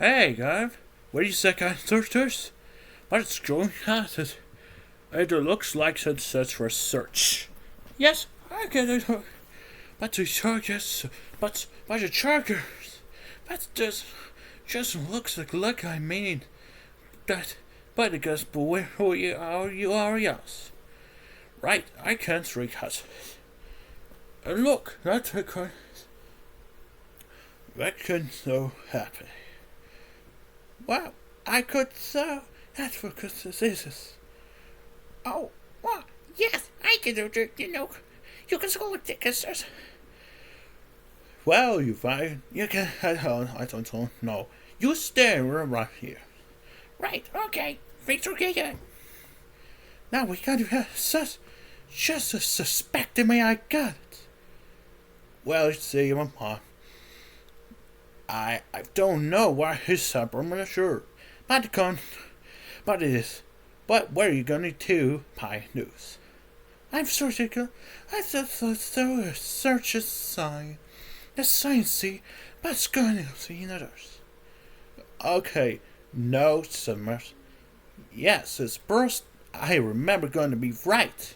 Hey, Gav, what do you say, searchers? But it's going at it. It looks like it's set for search. Yes, I get it. But the chargers, but the chargers, but this just looks like I mean that. But I guess, but where you are, yes. Right, I can't recast it. Look, that's because that can so happen. Well, I could so. That's because this is. Oh, well, yes, I can do it. You can score with tickets. Well, you fine. You can head on. I don't know. You stay right here. Right, okay. Thanks for getting. Now we gotta have just suspected me. I got it. Well, see, Mama. I don't know why his I'm not sure. But but it is. But where are you going to Pi News? I'm searching. I so search a sign. The sign see, but it's going to see others. Okay, no, Summers. Yes, it's burst. I remember going to be right.